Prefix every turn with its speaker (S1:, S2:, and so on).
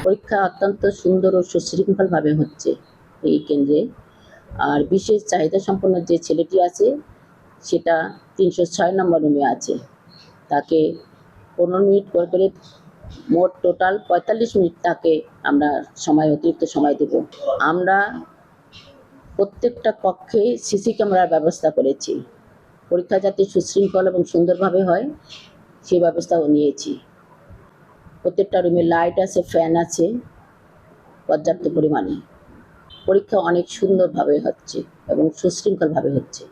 S1: পরীক্ষা অত্যন্ত সুন্দর ও সুশৃঙ্খলভাবে হচ্ছে এই কেন্দ্রে। আর বিশেষ চাহিদা সম্পন্ন যে ছেলেটি আছে সেটা ৩০৬ নম্বর রুমে আছে। তাকে ১৫ মিনিট করে করে মোট টোটাল ৪৫ মিনিট তাকে আমরা অতিরিক্ত সময় দেব। আমরা প্রত্যেকটা কক্ষে সিসি ক্যামেরার ব্যবস্থা করেছি। পরীক্ষা যাতে সুশৃঙ্খল এবং সুন্দরভাবে হয় সেই ব্যবস্থাও নিয়েছি। প্রত্যেকটা রুমে লাইট আছে, ফ্যান আছে পর্যাপ্ত পরিমাণে। পরীক্ষা অনেক সুন্দরভাবে হচ্ছে এবং সুশৃঙ্খলভাবে হচ্ছে।